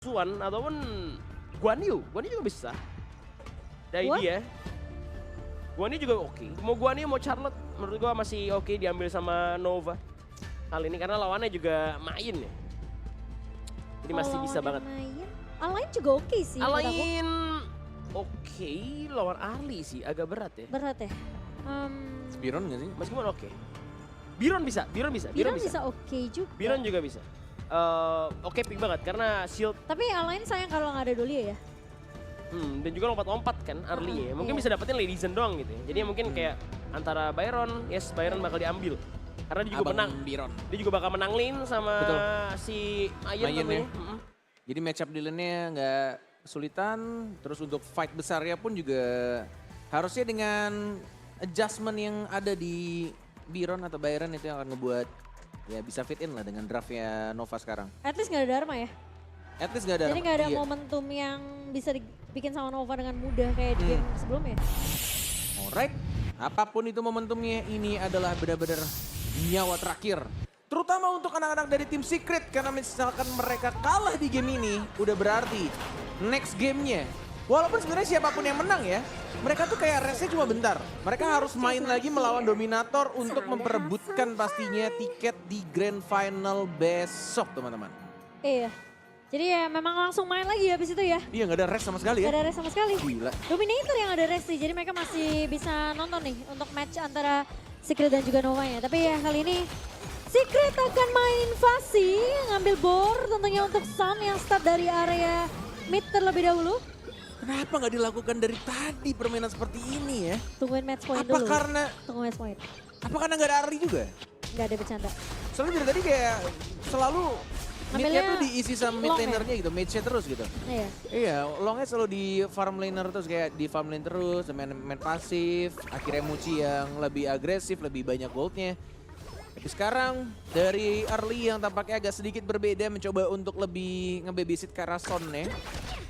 Swan ataupun Guan Yu juga bisa. Dari What? dia. Guan Yu juga oke. Mau Guan Yu mau Charlotte menurut gua masih oke diambil sama Nova. Kali ini karena lawannya juga main ya. Jadi masih bisa banget. Alain juga oke sih menurut aku. Alain oke, lawan Arli sih agak berat ya. Berat ya. Biron gak sih? Meskipun oke. Biron bisa. Biron bisa oke juga. Biron juga bisa. Oke pick banget karena shield Tapi Alain sayang kalau nggak ada Dahlia ya. dan juga lompat-lompat kan Arli ya. Mungkin iya. bisa dapetin Lady Zen doang gitu ya. Jadi mungkin kayak antara Byron, Byron bakal diambil. Karena dia juga Abang menang. Biron. Dia juga bakal menang lane sama Betul. si Mayen Mayen namanya. ya. Jadi match up di lane-nya nggak kesulitan. Terus untuk fight besarnya pun juga harusnya dengan adjustment yang ada di Biron atau Byron itu yang akan ngebuat ya bisa fit in lah dengan draftnya Nova sekarang. At least nggak ada Dharma ya. At least nggak ada. Jadi nggak ada iya. momentum yang bisa dibikin sama Nova dengan mudah kayak di game sebelumnya. Alright, apapun itu momentumnya, ini adalah benar-benar nyawa terakhir. Terutama untuk anak-anak dari tim Secret, karena misalkan mereka kalah di game ini, udah berarti next gamenya. Walaupun sebenarnya siapapun yang menang ya, mereka tuh kayak restnya cuma bentar. Mereka harus main lagi melawan Dominator untuk memperebutkan pastinya tiket di Grand Final besok teman-teman. Iya. Jadi ya memang langsung main lagi habis itu ya. Iya nggak ada rest sama sekali Gak ya. ada rest sama sekali. Gila. Dominator yang ada rest sih, jadi mereka masih bisa nonton nih untuk match antara Secret dan juga Novanya. Tapi ya kali ini Secret akan main Fasi, ngambil bor tentunya untuk Sun yang start dari area mid terlebih dahulu. Kenapa nggak dilakukan dari tadi permainan seperti ini ya? Tungguin match point Apa dulu. karena Tunggu match point. apa karena nggak ada Arli juga? Gak ada bercanda. Soalnya dari tadi kayak selalu Ngambilnya midnya tuh diisi sama mid long ya? lanernya gitu, mage-nya terus gitu. Iya. Iya, longnya selalu di farm laner terus kayak di farm lane terus, main pasif, akhirnya Muci yang lebih agresif, lebih banyak goldnya. Tapi sekarang dari Arli yang tampaknya agak sedikit berbeda mencoba untuk lebih ngebabysit ke arah Son ya.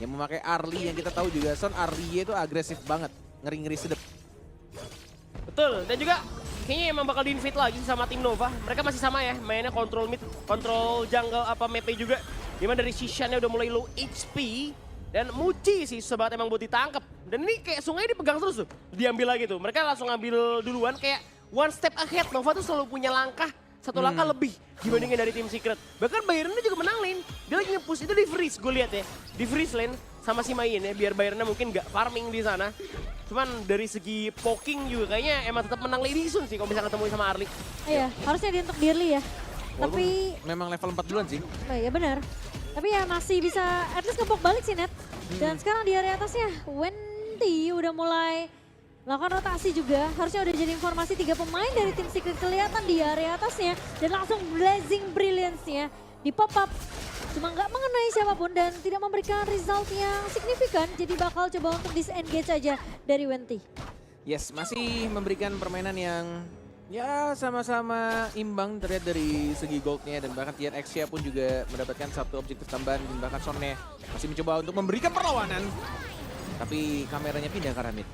Yang memakai Arli yang kita tahu juga Son Arli itu agresif banget, ngeri-ngeri sedep. Betul, dan juga kayaknya emang bakal di-invite lagi sama tim Nova. Mereka masih sama ya, mainnya control mid, control jungle apa map juga. Dimana dari Shishannya udah mulai low HP. Dan Muci sih sebat emang buat ditangkap. Dan ini kayak sungai dipegang terus tuh, diambil lagi tuh. Mereka langsung ngambil duluan kayak one step ahead. Nova tuh selalu punya langkah, satu langkah lebih dibandingin dari tim Secret. Bahkan Byronnya juga menang lane. Dia lagi nge-push, itu di freeze gue lihat ya. Di freeze lane sama si Mayin ya, biar Byronnya mungkin gak farming di sana. Cuman dari segi poking juga kayaknya emang tetap menang Lady Sun sih kalau bisa ketemu sama Arli. Iya, harusnya dia untuk Dearly ya. Tapi, Memang level 4 duluan sih. ya benar. Tapi ya masih bisa at least ngebok balik sih Net. Dan sekarang di area atasnya Wendy udah mulai melakukan rotasi juga. Harusnya udah jadi informasi 3 pemain dari tim Secret kelihatan di area atasnya. Dan langsung Blazing Brilliance-nya di pop up. Cuma nggak mengenai siapapun dan tidak memberikan result yang signifikan. Jadi bakal coba untuk disengage aja dari Wendy. Yes, masih memberikan permainan yang ya sama-sama imbang terlihat dari segi goldnya dan bahkan tier X-nya pun juga mendapatkan satu objektif tambahan dan bahkan Sonnya masih mencoba untuk memberikan perlawanan. Tapi kameranya pindah ke arah mid.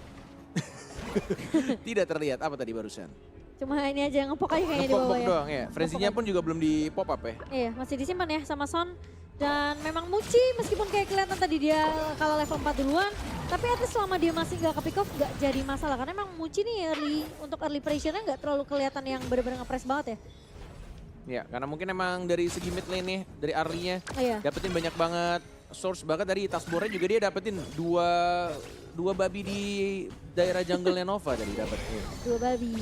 Tidak terlihat apa tadi barusan. Cuma ini aja ngepok aja kayaknya di Ngepok bawah ya. doang ya. Frenzy-nya pun juga belum di pop up ya. Iya, masih disimpan ya sama Son. Dan memang Muci meskipun kayak kelihatan tadi dia kalau level 4 duluan. Tapi at least selama dia masih nggak ke-pick off nggak jadi masalah. Karena memang Muci nih untuk early pressure-nya nggak terlalu kelihatan yang benar-benar nge-press banget ya. Ya, karena mungkin emang dari segi mid lane nih, dari Arli-nya Iya. dapetin banyak banget source. Bahkan dari taskbar-nya juga dia dapetin dua babi di daerah jungle-nya Nova tadi dapat. Dua babi.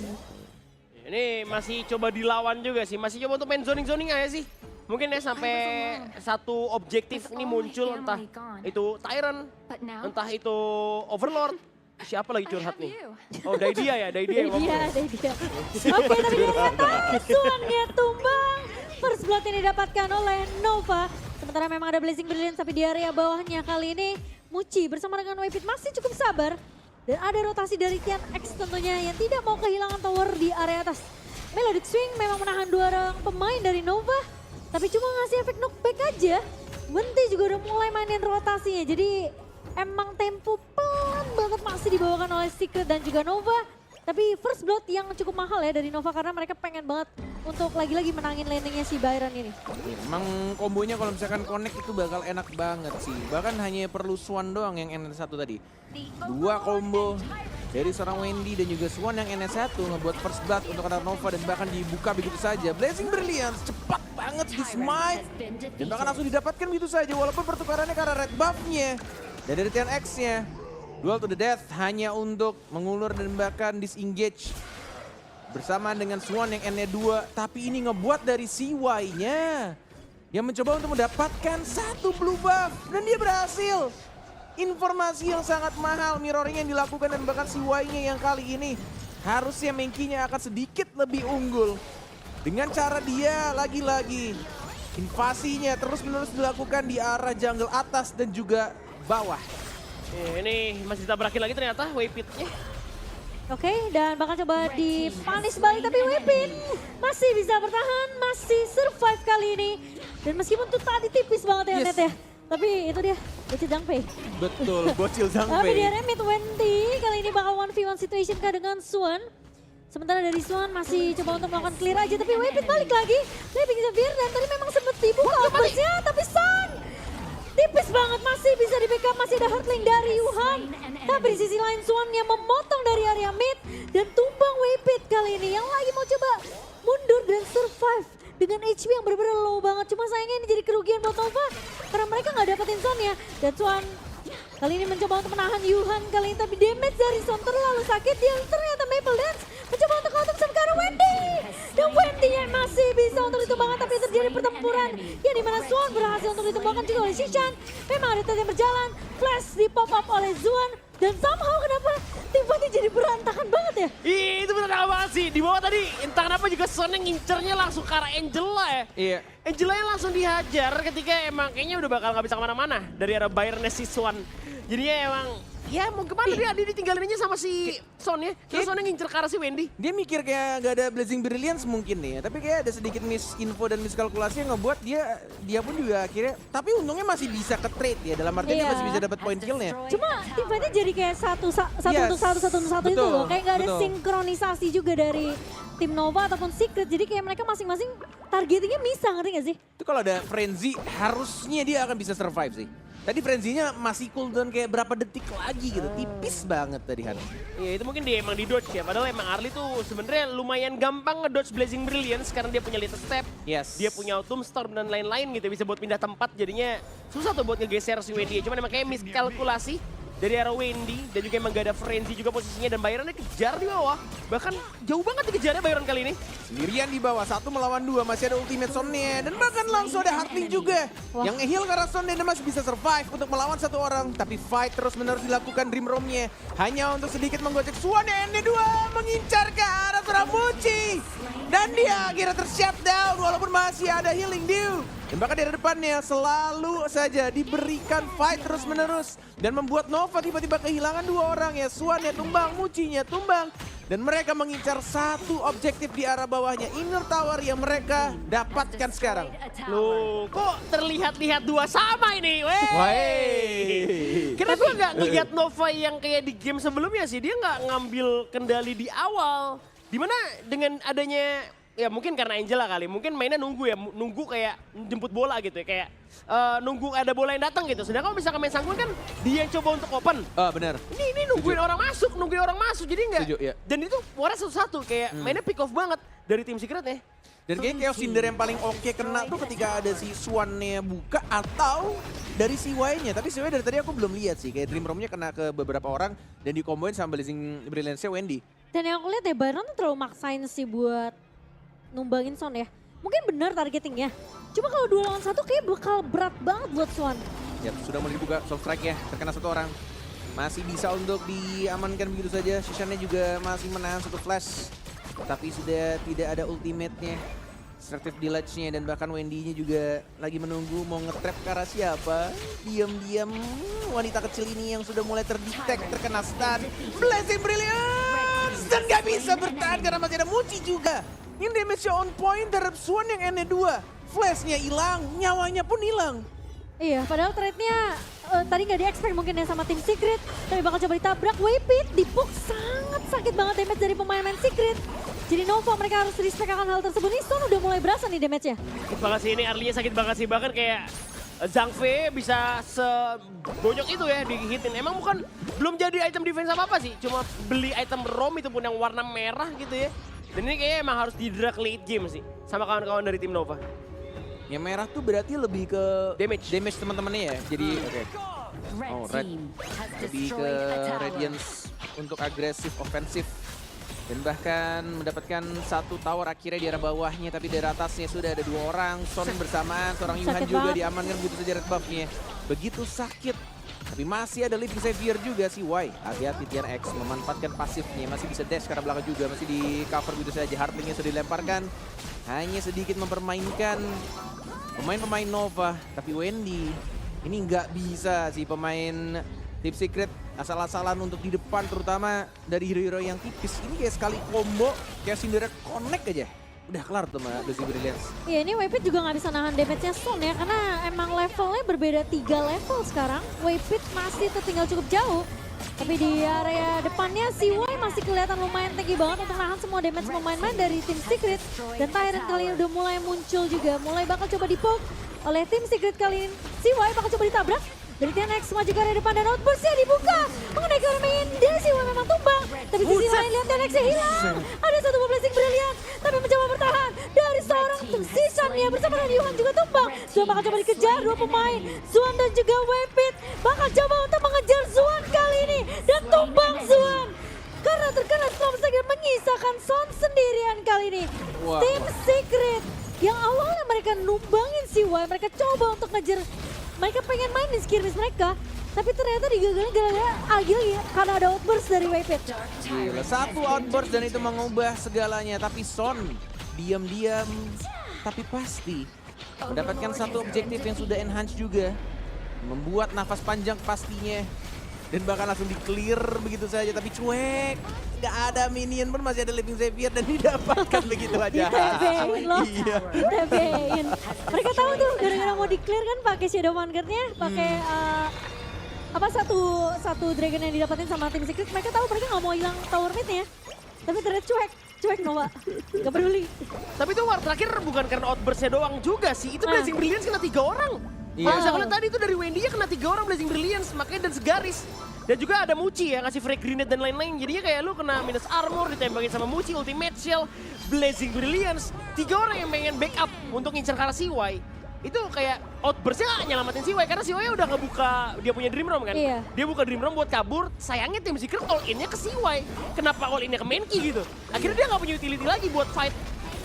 Ini masih coba dilawan juga sih, masih coba untuk main zoning-zoning aja sih. Mungkin ya sampai satu objektif ini muncul, entah itu Tyrant, entah itu Overlord. Siapa lagi curhat nih? Oh, Daidia ya, Daidia yang ngomong. Daidia. Oke, tapi dari atas Suannya tumbang. First blood ini didapatkan oleh Nova. Sementara memang ada Blazing Brilliance tapi di area bawahnya kali ini Muci bersama dengan Wayfit masih cukup sabar. Dan ada rotasi dari Tian X tentunya yang tidak mau kehilangan tower di area atas. Melodic Swing memang menahan 2 orang pemain dari Nova. Tapi cuma ngasih efek knockback aja. Wendy juga udah mulai mainin rotasinya. Jadi emang tempo pelan banget masih dibawakan oleh Secret dan juga Nova. Tapi first blood yang cukup mahal ya dari Nova karena mereka pengen banget untuk lagi-lagi menangin landingnya si Byron ini. Emang kombonya kalau misalkan connect itu bakal enak banget sih. Bahkan hanya perlu Swan doang yang NS1 tadi. 2 combo dari seorang Wendy dan juga Swan yang NS1 ngebuat first blood untuk anak Nova dan bahkan dibuka begitu saja. Blazing Brilliance cepat banget di smite dan bahkan langsung didapatkan begitu saja walaupun pertukarannya karena red buff-nya. Dan dari TNX-nya, duel to the death hanya untuk mengulur dan bahkan disengage bersamaan dengan Swan yang N-nya 2. Tapi ini ngebuat dari CY-nya yang mencoba untuk mendapatkan 1 blue buff dan dia berhasil. Informasi yang sangat mahal mirroring yang dilakukan dan bahkan CY-nya yang kali ini harusnya Menki-nya akan sedikit lebih unggul. Dengan cara dia lagi-lagi invasinya terus-menerus dilakukan di arah jungle atas dan juga bawah. Ini masih ditabrakin lagi ternyata Waypit-nya. Oke, dan bakal coba dipanis balik tapi Waypit masih bisa bertahan, masih survive kali ini. Dan meskipun tuh tadi tipis banget ya net ya. Tapi itu dia, bocil Zhangfei. Betul, bocil Tapi Zhangfei. dia remit Wendy, kali ini bakal 1v1 situation kah dengan Swan. Sementara dari Swan masih coba untuk melakukan clear aja, tapi Waypit balik lagi. Living Xavier dan tadi memang sempat dibuka outburst-nya, tapi Sun tipis banget, masih bisa di backup, masih ada hurtling dari Yuhan. Tapi di sisi lain Swan yang memotong dari area mid dan tumbang Waypit kali ini yang lagi mau coba mundur dan survive dengan HP yang benar-benar low banget. Cuma sayangnya ini jadi kerugian buat Nova karena mereka nggak dapetin Sonnya. Dan Swan kali ini mencoba untuk menahan Yuhan kali ini, tapi damage dari Son terlalu sakit. Dia ternyata Maple Dance mencoba untuk counter bersama ke arah Wendy. Dan Wendy yang masih bisa untuk ditumbangkan, tapi terjadi pertempuran yang dimana Swan berhasil untuk ditumbangkan juga oleh Shishan. Memang ada yang berjalan, flash di pop up oleh Zuan. Dan somehow kenapa tim fight jadi berantakan banget ya? Ih, itu beneran banget sih. Di bawah tadi entah kenapa juga Son yang ngincernya langsung ke arah Angela ya. Iya. Angela yang langsung dihajar ketika emang kayaknya udah bakal nggak bisa kemana-mana dari arah Byron si Swan. Jadinya emang ya mau kemana dia ditinggalin aja sama si Son ya. Terus Son yang ngincer ke arah si Wendy. Dia mikir kayak gak ada Blazing Brilliance mungkin nih ya. Tapi kayak ada sedikit misinfo dan miskalkulasi yang ngebuat dia pun juga akhirnya. Tapi untungnya masih bisa ke trade ya. Dalam artian dia Iya. masih bisa dapat point killnya. Cuma tim fightnya jadi kayak satu Yes. untuk satu itu Betul, loh. Kayak gak ada betul. sinkronisasi juga dari tim Nova ataupun Secret. Jadi kayak mereka masing-masing targetingnya bisa, ngerti gak sih? Itu kalau ada Frenzy harusnya dia akan bisa survive sih. Tadi Frenzy-nya masih cooldown kayak berapa detik lagi gitu. Tipis banget tadi Han. Iya itu mungkin dia emang di dodge ya. Padahal emang Arlie tuh sebenarnya lumayan gampang ngedodge Blazing Brilliance karena dia punya Little Step. Yes. Dia punya Tombstone dan lain-lain gitu. Bisa buat pindah tempat jadinya susah tuh buat ngegeser si Wendy. Cuman emang kayak miskalkulasi dari arah Wendy. Dan juga emang gak ada Frenzy juga posisinya. Dan Byronnya kejar di bawah. Bahkan jauh banget dikejarnya Byron kali ini. Sendirian di bawah, 1 melawan 2, masih ada ultimate Sonnya. Dan bahkan langsung ada Heartling juga. Wah. Yang nge-heal karena Sonnya dan masih bisa survive untuk melawan 1 orang. Tapi fight terus menerus dilakukan Dream Roam-nya. Hanya untuk sedikit menggocek Swan yang N2 mengincar ke arah seorang Muci. Dan dia akhirnya ter-shutdown walaupun masih ada healing dew. Dan bahkan di depannya selalu saja diberikan fight terus menerus. Dan membuat Nova tiba-tiba kehilangan 2 orang ya. Swan-nya tumbang, Mucinya tumbang. Dan mereka mengincar 1 objektif di arah bawahnya. Inner Tower yang mereka dapatkan sekarang. Loh, kok terlihat-lihat dua sama ini? Wey. Kenapa nggak ngeliat Nova yang kayak di game sebelumnya sih? Dia nggak ngambil kendali di awal. Dimana dengan adanya, ya mungkin karena Angela kali, mungkin mainnya nunggu ya, nunggu kayak jemput bola gitu ya, kayak nunggu ada bola yang datang gitu. Sedangkan kalau misalkan main Sangkun kan dia yang coba untuk open. Oh benar. Ini nungguin orang masuk, jadi nggak. Setuju, iya. Dan itu warna satu-satu, kayak mainnya pick off banget dari tim Secret ya. Dan kayaknya Chaos Cinder yang paling oke kena tuh ketika ada si Swan-nya buka atau dari si Y-nya. Tapi sebenarnya dari tadi aku belum lihat sih. Kayak Dream Roam-nya kena ke beberapa orang dan dikomboin sama Blazing Brilliance-nya Wendy. Dan yang aku lihat ya Byron tuh terlalu maksain sih buat numbangin Son ya. Mungkin benar targetingnya. Cuma kalau 2 lawan 1 kayak bakal berat banget buat Swan. Ya sudah mulai dibuka soft strike ya. Terkena 1 orang. Masih bisa untuk diamankan begitu saja. Shishan-nya juga masih menahan 1 flash. Tapi sudah tidak ada ultimate-nya. Destructive Deluge-nya dan bahkan Wendy-nya juga lagi menunggu mau nge-trap ke arah siapa. Diam-diam wanita kecil ini yang sudah mulai terdetek terkena stun. Blazing Brilliance! Dan gak bisa bertahan karena masih ada Muci juga. Yang damage-nya on point terhadap Swan yang N2. Flash-nya hilang, nyawanya pun hilang. Iya, padahal trade-nya tadi nggak di-expect mungkin ya sama tim Secret. Tapi bakal coba ditabrak, Waypit dipuk sangat sakit banget damage dari pemain Secret. Jadi Nova mereka harus respect akan hal tersebut. Nih Stone udah mulai berasa nih damage-nya. Sakit banget sih ini, early-nya sakit banget sih. Bahkan kayak Zhang Fei bisa sebonyok itu ya dihitin. Emang bukan belum jadi item defense apa-apa sih. Cuma beli item ROM itu pun yang warna merah gitu ya. Dan ini kayaknya emang harus di-drag late game sih. Sama kawan-kawan dari tim Nova. Yang merah tuh berarti lebih ke damage teman-temannya ya. Jadi oke. Oh, red lebih ke Radiance untuk agresif, ofensif. Dan bahkan mendapatkan satu tower akhirnya di arah bawahnya. Tapi dari atasnya sudah ada 2 orang. Son bersamaan, seorang Yuhan Sakit juga banget. diamankan begitu saja red buff-nya. Begitu sakit. Tapi masih ada Living Savior juga si Y. Hati-hati Tian X memanfaatkan pasifnya. Masih bisa dash ke arah belakang juga. Masih di cover begitu saja. Heartlingnya sudah dilemparkan. Hanya sedikit mempermainkan pemain-pemain Nova. Tapi Wendy ini nggak bisa sih pemain Team Secret asal-asalan untuk di depan, terutama dari hero-hero yang tipis. Ini kayak sekali combo, kayak Cinderella connect aja. Udah kelar tuh sama Blazing Brilliance. Iya ini Waypit juga nggak bisa nahan damage-nya Stone ya. Karena emang levelnya berbeda 3 level sekarang. Waypit masih tertinggal cukup jauh. Tapi di area depannya si Y masih kelihatan lumayan tinggi banget untuk nahan semua damage pemain-pemain dari tim Secret. Dan Tyrant kali ini udah mulai muncul juga. Mulai bakal coba dipoke oleh tim Secret kali ini. Si Y bakal coba ditabrak. Dari TNX maju ke area depan dan outburstnya dibuka. Mengenai ke arah main, dia si Y memang tumbang. Tapi sisi lain lihat TNX-nya hilang. Ada satu Blazing Brilliant. Tapi mencoba bertahan dari seorang Season ya bersama dengan Yuhan juga tumbang. Zuan bakal coba dikejar 2 pemain. Zuan dan juga Waypit bakal coba untuk mengejar Zuan kali ini. Dan tumbang Zuan. Karena terkena Storm Saga menyisakan Son sendirian kali ini. Wah. Tim Secret yang awalnya mereka numbangin si Y. Mereka coba untuk ngejar. Mereka pengen main di skirmish mereka. Tapi ternyata digagalin gara-gara lagi karena ada outburst dari Waypit. Gila, satu outburst dan itu mengubah segalanya. Tapi Son diam-diam tapi pasti mendapatkan satu objektif yang sudah enhance juga. Membuat nafas panjang pastinya. Dan bahkan langsung di-clear begitu saja. Tapi cuek. Gak ada minion pun, masih ada Living Savior dan didapatkan begitu aja. Ditebein loh. Iya. Ditebein. Mereka tahu tuh gara-gara mau di-clear kan pakai Shadow Vanguard-nya. Pakai satu dragon yang didapatin sama tim Secret. Mereka tahu mereka nggak mau hilang tower mid-nya. Tapi ternyata cuek Nova. Gak peduli. Tapi itu war terakhir bukan karena outburst-nya doang juga sih. Itu Blazing Brilliance kena 3 orang. Iya. Kalau misalkan tadi itu dari Wendy ya kena 3 orang Blazing Brilliance. Makanya dan segaris. Dan juga ada Muci ya ngasih frag grenade dan lain-lain. Jadinya kayak lu kena minus armor, ditembakin sama Muci, ultimate shell, Blazing Brilliance. 3 orang yang pengen backup untuk ngincer ke arah CY. Itu kayak outburst-nya gak nyelamatin CY. Karena CY udah ngebuka, dia punya Dream Room kan. Iya. Dia buka Dream Room buat kabur. Sayangnya tim Secret all in-nya ke CY. Kenapa all in-nya ke Menki gitu. Akhirnya dia gak punya utility lagi buat fight.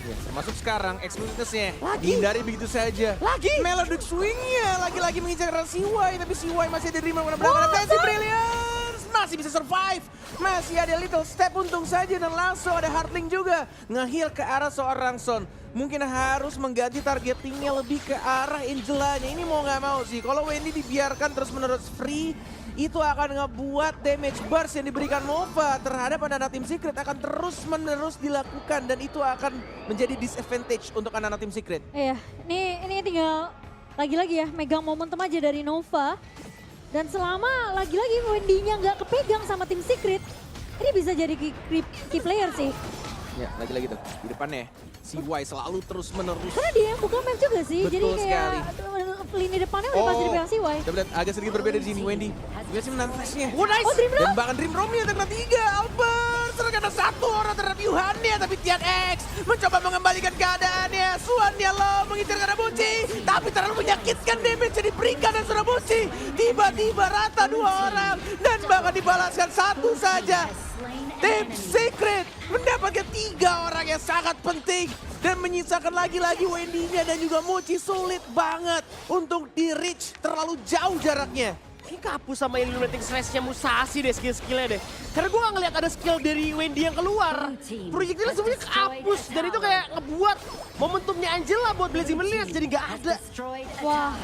Ya, termasuk sekarang X-Minus-nya Lagi? dihindari begitu saja. Lagi? Melodic swing-nya lagi-lagi mengincar CY, tapi CY masih ada Dream Room belakang. Blazing Brilliance masih bisa survive. Masih ada little step untung saja dan langsung ada Heartling juga nge-heal ke arah seorang Son. Mungkin harus mengganti targetingnya lebih ke arah Angelanya. Ini mau nggak mau sih. Kalau Wendy dibiarkan terus-menerus free, itu akan ngebuat damage burst yang diberikan Nova terhadap anak-anak tim Secret akan terus-menerus dilakukan. Dan itu akan menjadi disadvantage untuk anak-anak tim Secret. Iya, ini tinggal lagi-lagi ya megang momentum aja dari Nova. Dan selama lagi-lagi Wendy-nya nggak kepegang sama tim Secret, ini bisa jadi key player sih. Ya, lagi-lagi tuh di depannya CY selalu terus-menerus. Karena dia yang buka map juga sih, Betul jadi kayak lini depannya udah pasti dipegang CY. Kita lihat agak sedikit berbeda di sini Wendy. Dia sih menang flashnya. Oh nice! Oh Dream Dan Room? bahkan Dream Room-nya terkena 3, Albert terkena 1 orang terhadap Yuhannya, tapi Tian X mencoba mengembalikan keadaannya. Suannya low mengincar karena Muci, tapi terlalu menyakitkan damage yang diberikan dan sudah Muci. Tiba-tiba rata 2 orang dan bahkan dibalaskan 1 saja. Tim Secret mendapatkan 3 orang yang sangat penting dan menyisakan lagi-lagi Wendy-nya dan juga Muci. Sulit banget untuk di-reach, terlalu jauh jaraknya. Ini kapus sama Illuminating Slash-nya Musashi deh skill-skillnya deh. Karena gue gak ngeliat ada skill dari Wendy yang keluar. Projektilnya semuanya kehapus. Dan itu kayak ngebuat momentumnya Angela buat Blazing Brilliance jadi gak ada. Wah,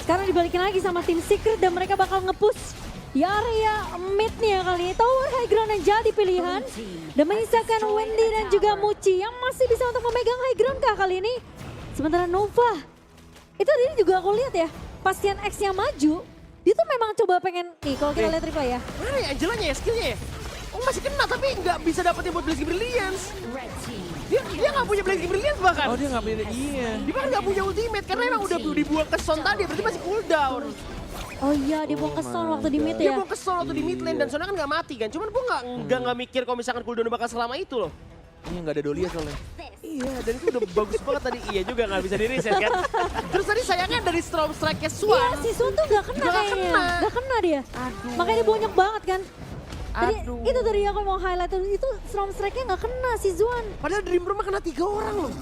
sekarang dibalikin lagi sama tim Secret dan mereka bakal nge-push di area mid-nya kali ini. Tower high ground yang jadi pilihan. Dan menyisakan Wendy dan juga Muci yang masih bisa untuk memegang high ground kah kali ini. Sementara Nova, itu tadi juga aku lihat ya. pas Tian X-nya maju, dia tuh memang coba pengen, nih kalau kita lihat replay ya. Mana ya Angelanya ya skillnya ya? Oh masih kena tapi nggak bisa dapetin buat Blazing Brilliance. Dia nggak punya Blazing Brilliance bahkan. Oh dia nggak punya, iya. Dia bahkan nggak punya ultimate karena emang udah dibuang ke Son tadi, berarti masih cooldown. Oh iya, dia buang ke Son waktu di mid Dia ya. buang ke Son waktu di mid lane dan Sonnya kan nggak mati kan. Cuman gue nggak mikir kalau misalkan cooldown bakal selama itu loh. Iya nggak ada Dolia soalnya. Iya, dan itu udah bagus banget tadi. Iya juga nggak bisa di reset kan. Terus tadi sayangnya dari Storm Strike-nya Iya, Swan. si Sun tuh gak kena Nggak kayaknya. kena. Gak kena dia. Makanya dia bonyok banget kan. Tadi, Aduh. itu tadi aku mau highlight itu Storm Strike-nya gak kena si Zuan. Padahal Dream Room kena 3 orang loh.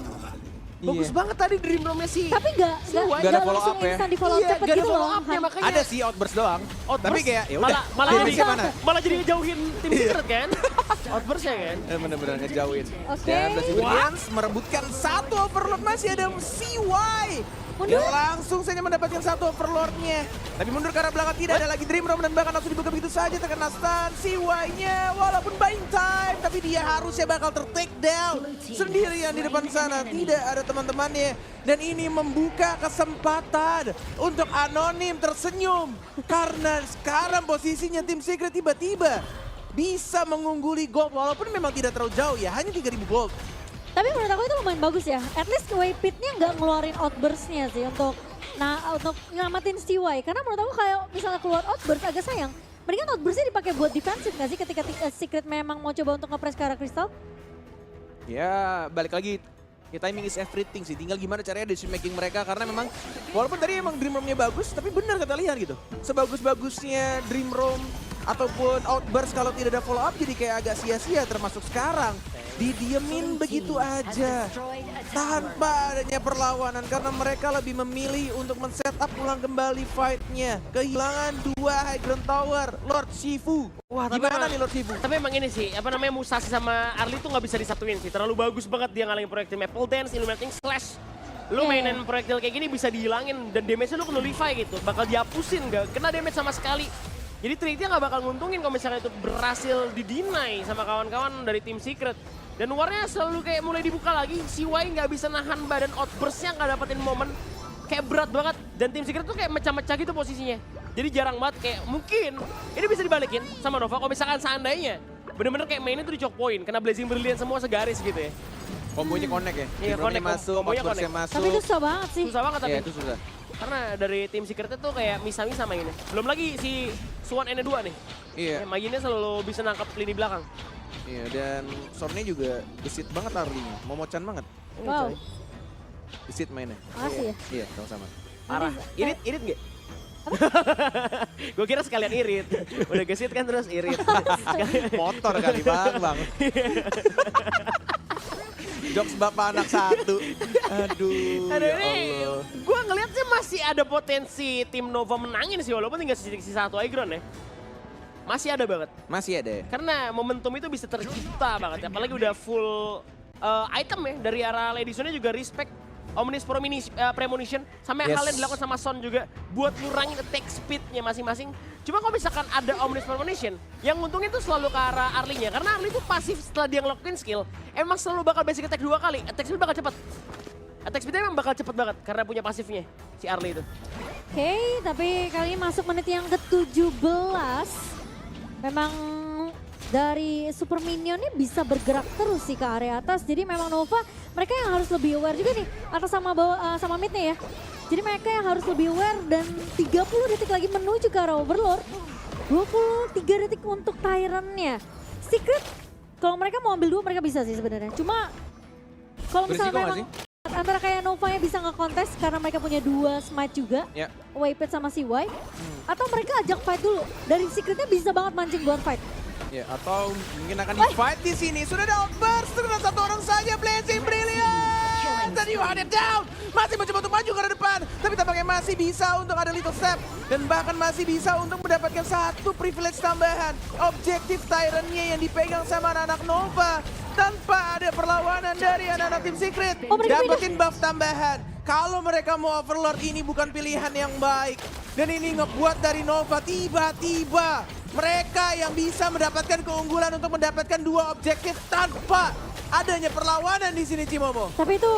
Bagus Iya. banget tadi Dream Room-nya sih. Tapi gak Nggak ada follow langsung up ya. instan di follow up Iya, cepet gak ada gitu follow loh. up-nya makanya. Ada sih outburst doang. Outburst? Tapi kayak ya udah. Malah Dia jadi pikir mana? malah jadi ngejauhin tim Secret kan? Outburst-nya kan? Bener-bener ngejauhin. Oke. Dan Blazing Brilliance merebutkan satu overlord, masih ada CY. Mundur. Yang langsung saja mendapatkan satu overlordnya. Tapi mundur ke arah belakang, tidak ada lagi Dream Room dan bahkan langsung dibuka begitu saja terkena stun. CY-nya walaupun buying time, tapi dia harusnya bakal ter-take down. Sendirian di depan sana, tidak ada teman-temannya. Dan ini membuka kesempatan untuk Anonim tersenyum. Karena sekarang posisinya tim Secret tiba-tiba bisa mengungguli gold walaupun memang tidak terlalu jauh ya, hanya 3000 gold. Tapi menurut aku itu lumayan bagus ya. At least Waypit-nya nggak ngeluarin outburst-nya sih untuk nyelamatin CY. Karena menurut aku kayak misalnya keluar outburst agak sayang. Mendingan outburst-nya dipakai buat defensif nggak sih ketika Secret memang mau coba untuk nge-press ke arah Crystal? Ya balik lagi, ya, timing is everything sih. Tinggal gimana caranya decision making mereka karena memang walaupun tadi emang Dream Room-nya bagus, tapi benar kata Lian gitu. Sebagus-bagusnya Dream Room ataupun outburst kalau tidak ada follow up jadi kayak agak sia-sia termasuk sekarang. Didiemin begitu aja tanpa adanya perlawanan karena mereka lebih memilih untuk men-setup ulang kembali fight-nya. Kehilangan 2 high ground tower, Lord Shifu. Wah, tapi Gimana emang- nih Lord Shifu? Tapi emang ini sih, apa namanya Musashi sama Arlie tuh nggak bisa disatuin sih. Terlalu bagus banget dia ngalangin proyektil Maple Dance, Illuminating Slash. Lu Iya. mainin proyektil kayak gini bisa dihilangin dan damage-nya lu nullify gitu. Bakal dihapusin, gak kena damage sama sekali. Jadi triknya nggak bakal nguntungin kalau misalnya itu berhasil didinai sama kawan-kawan dari tim Secret. Dan warnya selalu kayak mulai dibuka lagi, CY nggak bisa nahan badan outburst-nya, nggak dapetin momen. Kayak berat banget, dan tim Secret tuh kayak mecah-mecah gitu posisinya. Jadi jarang banget, kayak mungkin ini bisa dibalikin sama Nova kalau misalkan seandainya bener-bener kayak mainnya tuh di choke point, kena Blazing Brilliant semua segaris gitu ya. Kombonya connect ya? Iya, Dream Room-nya connect, masuk, kombonya outburst-nya connect. masuk. Tapi itu susah banget sih. Susah banget tapi, Iya itu susah. karena dari tim Secretnya tuh kayak misa-misa mainnya. Belum lagi si Swan N2 nih, Iya. Maginnya selalu bisa nangkap lini belakang. Iya, dan Sornya juga gesit banget Arlinya, momocan banget. Wow, Gesit mainnya. makasih ya. Iya, sama-sama. Parah. Irit nggak? Gue kira sekalian irit. Udah gesit kan terus irit. Motor kali bang. Jokes bapak anak satu. Aduh, Aduh ya ini, Allah. gue ngeliat sih masih ada potensi tim Nova menangin sih walaupun tinggal sisa satu Aggron ya. Masih ada banget. Masih ada ya? Karena momentum itu bisa tercipta banget. Apalagi udah full item ya. Dari arah Lady Sonnya juga respect Omnis Premonition. Sampai Yes. hal yang dilakukan sama Son juga. Buat ngurangin attack speednya masing-masing. Cuma kalau misalkan ada Omnis Premonition, yang untungnya tuh selalu ke arah Arlie-nya. Karena Arlie tuh pasif setelah dia ngelakuin skill. Emang selalu bakal basic attack 2 kali. Attack speed bakal cepet. Attack speednya emang bakal cepet banget. Karena punya pasifnya si Arlie itu. Oke, tapi kali ini masuk menit yang ke-17. Memang dari Super Minionnya bisa bergerak terus sih ke area atas. Jadi memang Nova, mereka yang harus lebih aware juga nih. Atas sama bawah, sama midnya ya. Jadi mereka yang harus lebih aware dan 30 detik lagi menuju ke arah Overlord. 23 detik untuk Tyrant-nya. Secret, kalau mereka mau ambil 2 mereka bisa sih sebenarnya. Cuma kalau Berisiko misalnya nggak memang antara kayak Nova yang bisa nge-contest karena mereka punya 2 smite juga. Ya. Waypit sama CY. Atau mereka ajak fight dulu. Dari Secretnya bisa banget mancing buat fight. Ya, atau mungkin akan di-fight di sini. Sudah ada outburst dengan satu orang saja, Blazing Brilliant. Dan you had it down. Masih mencoba untuk maju ke arah depan. Tapi tampaknya masih bisa untuk ada little step. Dan bahkan masih bisa untuk mendapatkan satu privilege tambahan. Objektif Tyrant-nya yang dipegang sama anak-anak Nova. Tanpa ada perlawanan dari anak-anak tim Secret. Oh, mereka Dapetin buff tambahan. Kalau mereka mau Overlord ini bukan pilihan yang baik. Dan ini ngebuat dari Nova tiba-tiba mereka yang bisa mendapatkan keunggulan untuk mendapatkan 2 objektif tanpa adanya perlawanan di sini Cimomo. Tapi itu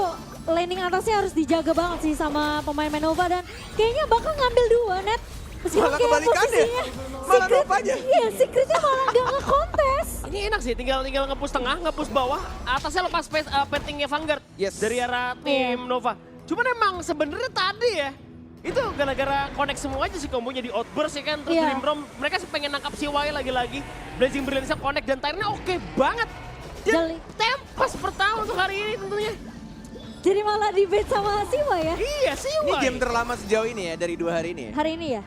laning atasnya harus dijaga banget sih sama pemain Nova dan kayaknya bakal ngambil 2 net. Meskipun Malah kayak kebalikannya. posisinya Malah Secret- Novanya. Iya, Secretnya malah gak nge-kontes. Ini enak sih, tinggal nge-push tengah, nge-push bawah, atasnya lepas pettingnya Vanguard Yes. dari arah tim Nova. Cuman emang sebenarnya tadi ya, itu gara-gara connect semua aja sih kombonya di Outburst ya kan, terus Iya. Dream Rom, mereka sih pengen nangkap si Y lagi-lagi. Blazing Brilliance connect dan Tyrene oke banget. Jali. Dan tempas pertama untuk hari ini tentunya. Jadi malah debate sama Siwa ya. Iya sih Ini Y. game terlama sejauh ini ya dari 2 hari ini ya. Hari ini ya.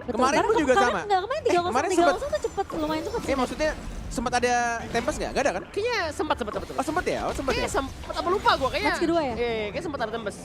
Kemarin Karena pun juga kemarin sama. Enggak, kemarin 3-0, kemarin 3-0 tuh cepet, lumayan cepet sih. Maksudnya sempat ada Tempest nggak? Nggak ada kan? Kayaknya sempat. Oh sempat ya? Oh sempat ya? Kayaknya sempat apa lupa gue kayaknya. Match kedua ya? Iya, kayaknya sempat ada tembus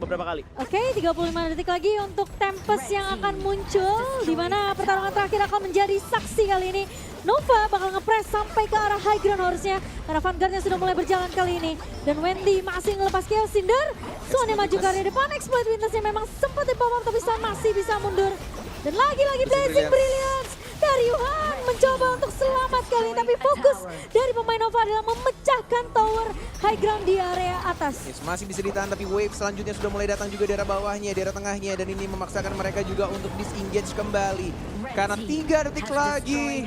beberapa kali. Oke, 35 detik lagi untuk Tempest yang akan muncul. Di mana pertarungan terakhir akan menjadi saksi kali ini. Nova bakal nge-press sampai ke arah high ground harusnya. Karena Vanguardnya sudah mulai berjalan kali ini. Dan Wendy masih ngelepas Chaos Cinder. Swan yang maju ke area depan. Exploit Witness-nya memang sempat di-pop up tapi Swan masih bisa mundur. Dan lagi-lagi Blazing Brilliance. Dari Yuhan mencoba untuk selamat kali ini. Tapi fokus dari pemain Nova adalah memecahkan tower high ground di area atas. Yes, masih bisa ditahan tapi wave selanjutnya sudah mulai datang juga daerah bawahnya, daerah tengahnya. Dan ini memaksakan mereka juga untuk disengage kembali. Karena 3 detik lagi,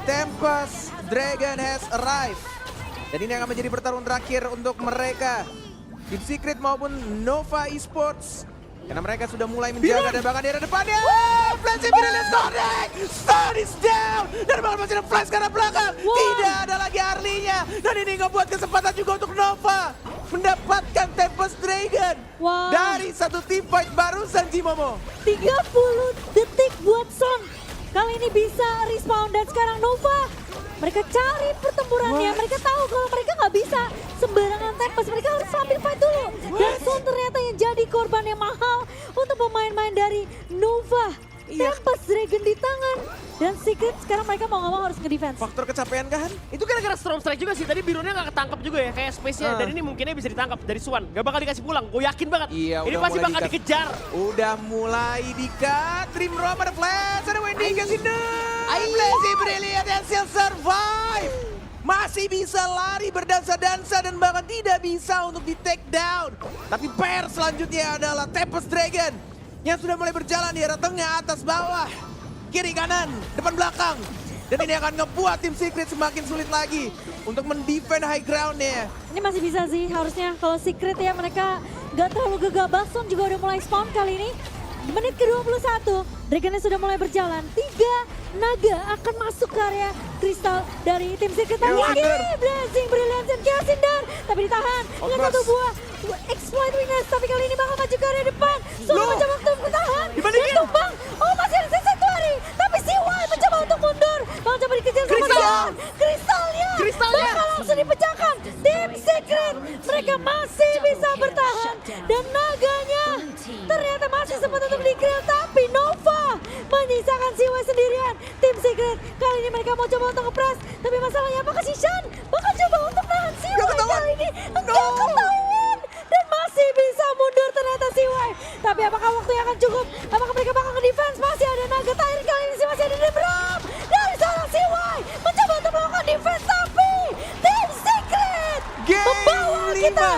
Tempest Dragon has arrived. Dan ini akan menjadi pertarungan terakhir untuk mereka. Team Secret maupun Nova Esports. Karena mereka sudah mulai menjaga dan bahkan daerah depannya. Blazing Brilliance connect! Stun is down! Dan bahkan masih ada flash ke arah belakang. Tidak ada lagi Arlinya. Dan ini ngebuat kesempatan juga untuk Nova mendapatkan Tempest Dragon. Wow. Dari satu team fight barusan Jimomo. 30 detik buat Son. Kali ini bisa respawn dan sekarang Nova. Mereka cari pertempurannya. Mereka tahu kalau mereka nggak bisa sembarangan Tempest. Mereka harus sambil fight dulu. Dan Son ternyata yang jadi korban yang mahal untuk pemain-pemain dari Nova. Tempest Dragon di tangan. Dan Secret sekarang mereka mau nggak mau harus nge-defense. Faktor kecapean kan? Itu gara-gara Storm Strike juga sih, tadi birunya nggak ketangkep juga ya, kayak space-nya. Dan ini mungkinnya bisa ditangkap dari Swan, gak bakal dikasih pulang, gue yakin banget. Iya, ini udah pasti mulai bakal di-cut. dikejar. Udah mulai di-cut. Dream Rom ada flash, ada Wendy kasih Blazing Brilliant yang still survive. Masih bisa lari berdansa-dansa dan bahkan tidak bisa untuk di take down. Tapi pair selanjutnya adalah Tempest Dragon yang sudah mulai berjalan di arah tengah, atas, bawah, kiri, kanan, depan, belakang. Dan ini akan ngebuat tim Secret semakin sulit lagi untuk mendefend high ground-nya. Ini masih bisa sih harusnya kalau Secret ya mereka gak terlalu gegabah. Son juga udah mulai spawn kali ini. Menit ke-21, Dragonnya sudah mulai berjalan. 3 naga akan masuk ke area kristal dari tim Secret. Tapi lagi Blazing Brilliance dan Chaos Cinder. Tapi ditahan dengan satu buah exploit Witness. Tapi kali ini bakal maju ke area depan. Son mencoba untuk bertahan. Dan tumbang. Oh masih ada Sanctuary. Tapi si Y mencoba untuk mundur. Bakal coba dikejar sama Son. Kristalnya bakal langsung dipecahkan. Tim Secret mereka masih bisa bertahan. Dan naganya ternyata masih sempat untuk di-kill. Tapi Nova menyisakan si Y sendirian. Tim Secret kali ini mereka mau coba untuk nge-press. Tapi masalahnya apakah si Shan bakal coba untuk nahan si Y kali ini? Enggak ketahuan. Dan masih bisa mundur ternyata si Y. Tapi apakah waktunya akan cukup? Apakah mereka bakal nge-defense? Masih ada naga Tyr kali ini masih ada Dream Rom. Dari seorang si Y mencoba untuk melakukan defense. Tapi Tim Secret membawa kita